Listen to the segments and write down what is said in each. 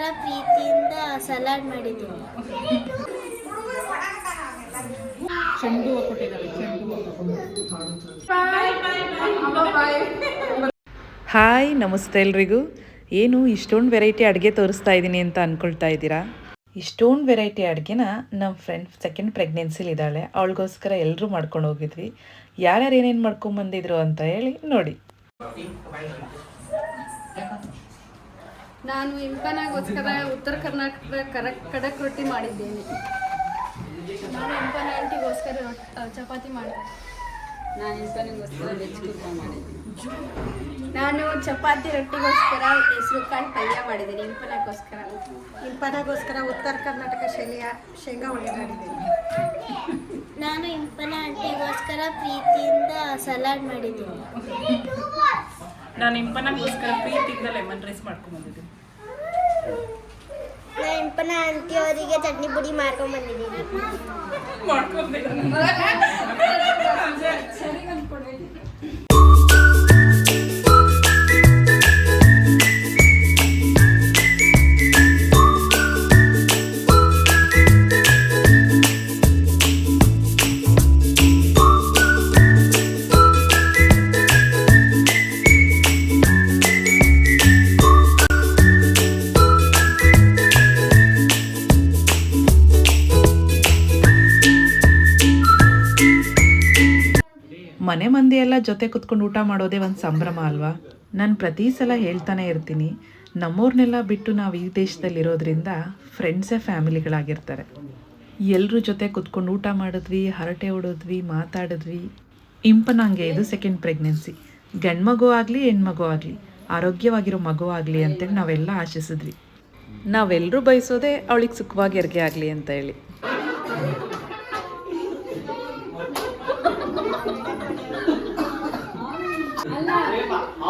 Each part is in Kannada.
ನನಗೋಸ್ಕರ ಪ್ರೀತಿಯಿಂದ ಸಲಾಡ್ ಮಾಡಿದ್ದೀನಿ. ಹಾಯ್, ನಮಸ್ತೆ ಎಲ್ರಿಗೂ. ಏನು ಇಷ್ಟೊಂದು ವೆರೈಟಿ ಅಡುಗೆ ತೋರಿಸ್ತಾ ಇದ್ದೀನಿ ಅಂತ ಅಂದ್ಕೊಳ್ತಾ ಇದ್ದೀರಾ? ಇಷ್ಟೊಂದು ವೆರೈಟಿ ಅಡುಗೆನ ನಮ್ಮ ಫ್ರೆಂಡ್ ಸೆಕೆಂಡ್ ಪ್ರೆಗ್ನೆನ್ಸಿಲಿದ್ದಾಳೆ, ಅವಳಿಗೋಸ್ಕರ ಎಲ್ಲರೂ ಮಾಡ್ಕೊಂಡು ಹೋಗಿದ್ವಿ. ಯಾರ್ಯಾರು ಏನೇನು ಮಾಡ್ಕೊಂಬಂದಿದ್ರು ಅಂತ ಹೇಳಿ ನೋಡಿ. ನಾನು ಇಂಪನಾಗೋಸ್ಕರ ಉತ್ತರ ಕರ್ನಾಟಕದ ಕಡಕ್ ರೊಟ್ಟಿ ಮಾಡಿದ್ದೇನೆ. ನಾನು ಇಂಪನ ಆಂಟಿಗೋಸ್ಕರ ಚಪಾತಿ ಮಾಡಿದೆ. ನಾನು ಇಂಪನಿಗೋಸ್ಕರ ವೆಜ್ ಕುರ್ಮಾ ಮಾಡಿದ್ದೀನಿ. ನಾನು ಚಪಾತಿ ರೊಟ್ಟಿಗೋಸ್ಕರ ಹೆಸರು ಕಾಳು ಪಲ್ಯ ಮಾಡಿದ್ದೀನಿ. ಇಂಪನಗೋಸ್ಕರ ಉತ್ತರ ಕರ್ನಾಟಕ ಶೈಲಿಯ ಶೇಂಗಾ ಹೋಳಿಗೆ ಮಾಡಿದ್ದೀನಿ. ನಾನು ಇಂಪನ ಆಂಟಿಗೋಸ್ಕರ ಪ್ರೀತಿಯಿಂದ ಸಲಾಡ್ ಮಾಡಿದ್ದೀನಿ. ನಾನು ಇಂಪನಗೋಸ್ಕರ ಪ್ರೀತಿಯಿಂದ ಲೆಮನ್ ರೈಸ್ ಮಾಡ್ಕೊಂಡ್ಬಂದಿದ್ದೀನಿ. ನಾನು ಇಂಪನ ಆಂಟಿ ಅವರಿಗೆ ಚಟ್ನಿ ಪುಡಿ ಮಾಡ್ಕೊಂಡ್ಬಂದಿದ್ದೀನಿ. ಮನೆ ಮಂದಿ ಎಲ್ಲ ಜೊತೆ ಕುತ್ಕೊಂಡು ಊಟ ಮಾಡೋದೇ ಒಂದು ಸಂಭ್ರಮ ಅಲ್ವಾ? ನಾನು ಪ್ರತಿ ಸಲ ಹೇಳ್ತಾನೆ ಇರ್ತೀನಿ, ನಮ್ಮೂರನ್ನೆಲ್ಲ ಬಿಟ್ಟು ನಾವು ಈ ದೇಶದಲ್ಲಿರೋದ್ರಿಂದ ಫ್ರೆಂಡ್ಸೇ ಫ್ಯಾಮಿಲಿಗಳಾಗಿರ್ತಾರೆ. ಎಲ್ಲರೂ ಜೊತೆ ಕುತ್ಕೊಂಡು ಊಟ ಮಾಡಿದ್ವಿ, ಹರಟೆ ಹೊಡಿದ್ವಿ, ಮಾತಾಡಿದ್ವಿ. ಇಂಪನಂಗೆ ಇದು ಸೆಕೆಂಡ್ ಪ್ರೆಗ್ನೆನ್ಸಿ. ಗಂಡು ಮಗು ಆಗಲಿ ಹೆಣ್ಮಗು ಆಗಲಿ ಆರೋಗ್ಯವಾಗಿರೋ ಮಗು ಆಗಲಿ ಅಂತೇಳಿ ನಾವೆಲ್ಲ ಆಶಿಸಿದ್ವಿ. ನಾವೆಲ್ಲರೂ ಬಯಸೋದೇ ಅವಳಿಗೆ ಸುಖವಾಗಿ ಹೆರಿಗೆ ಆಗಲಿ ಅಂತ ಹೇಳಿ.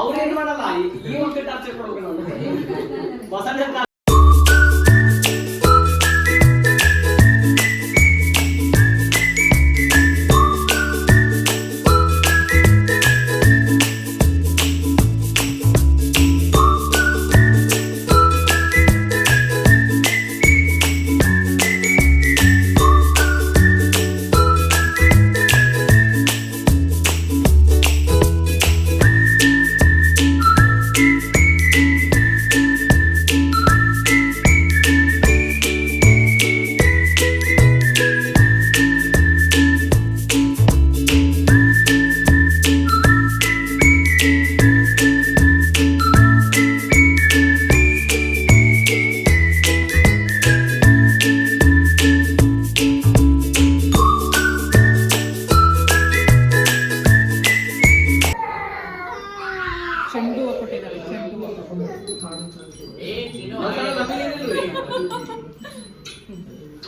ಅವ್ರೇನ್ ಮಾಡಲ್ಲ, ಈ ಒಂದು ಟಾರ್ಚರ್ ಕೊಡ್ಬೇಕು ನಾವು.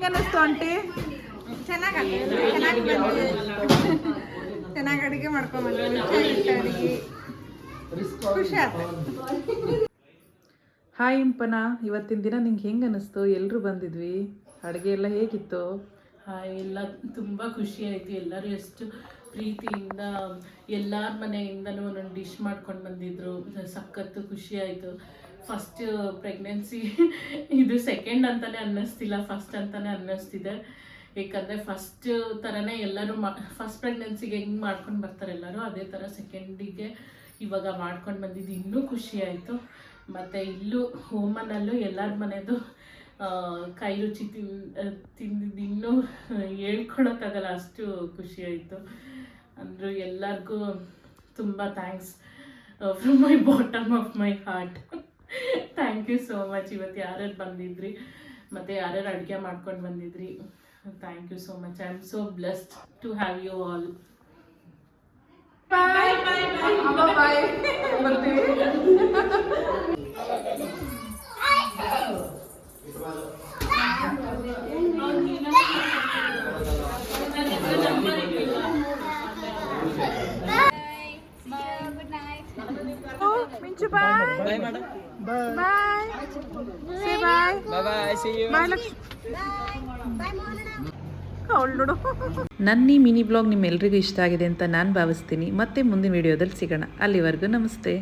ಅನ್ನಿಸ್ತು ಆಂಟಿ? ಚೆನ್ನಾಗಿ ಅಡುಗೆ ಮಾಡ್ಕೊಂಬಂದ್ರೆ ಅಡುಗೆ ಖುಷಿ ಆಯ್ತು. ಹಾಯ್ ಇಂಪನ, ಇವತ್ತಿನ ದಿನ ನಿಂಗೆ ಹೆಂಗೆ ಅನ್ನಿಸ್ತು? ಎಲ್ಲರೂ ಬಂದಿದ್ವಿ, ಅಡುಗೆ ಎಲ್ಲ ಹೇಗಿತ್ತು? ಎಲ್ಲ ತುಂಬ ಖುಷಿಯಾಯಿತು. ಎಲ್ಲರೂ ಎಷ್ಟು ಪ್ರೀತಿಯಿಂದ ಎಲ್ಲರ ಮನೆಯಿಂದನೂ ಒಂದೊಂದು ಡಿಶ್ ಮಾಡ್ಕೊಂಡು ಬಂದಿದ್ರು. ಸಖತ್ತು ಖುಷಿಯಾಯಿತು. ಫಸ್ಟ್ ಪ್ರೆಗ್ನೆನ್ಸಿ ಇದು ಸೆಕೆಂಡ್ ಅಂತಲೇ ಅನ್ನಿಸ್ತಿಲ್ಲ, ಫಸ್ಟ್ ಅಂತಲೇ ಅನ್ನಿಸ್ತಿದೆ. ಏಕೆಂದರೆ ಫಸ್ಟ್ ಥರನೇ ಎಲ್ಲರೂ ಫಸ್ಟ್ ಪ್ರೆಗ್ನೆನ್ಸಿಗೆ ಹೆಂಗೆ ಮಾಡ್ಕೊಂಡು ಬರ್ತಾರೆ ಎಲ್ಲರೂ, ಅದೇ ಥರ ಸೆಕೆಂಡಿಗೆ ಇವಾಗ ಮಾಡ್ಕೊಂಡು ಬಂದಿದ್ದು ಇನ್ನೂ ಖುಷಿಯಾಯಿತು. ಮತ್ತು ಇಲ್ಲೂ ಹೋಮನಲ್ಲೂ ಎಲ್ಲರ ಮನೆಯದು ಕೈ ರುಚಿ ತಿಂದಿದ್ದು ಇನ್ನೂ ಹೇಳ್ಕೊಳಕ್ಕಾಗಲ್ಲ, ಅಷ್ಟು ಖುಷಿಯಾಯಿತು. ಅಂದರೂ ಎಲ್ಲರಿಗೂ ತುಂಬ thanks from my bottom of my heart. Thank you so much. ಇವತ್ತು ಯಾರ್ಯಾರು ಬಂದಿದ್ರಿ ಮತ್ತು ಯಾರ್ಯಾರು ಅಡುಗೆ ಮಾಡ್ಕೊಂಡು ಬಂದಿದ್ರಿ, thank you so much. I am so blessed to have you all. Bye bye. Minchu, bye. Bye, madam. Bye. Bye. Say bye. Bye bye. See you. Bye, Lakshmi. Bye, Moana. ನನ್ನ ಈ ಮಿನಿ ಬ್ಲಾಗ್ ನಿಮ್ಮೆಲ್ಲರಿಗೂ ಇಷ್ಟ ಆಗಿದೆ ಅಂತ ನಾನು ಭಾವಿಸ್ತೀನಿ. ಮತ್ತೆ ಮುಂದಿನ ವಿಡಿಯೋದಲ್ಲಿ ಸಿಗೋಣ. ಅಲ್ಲಿವರೆಗೂ ನಮಸ್ತೆ.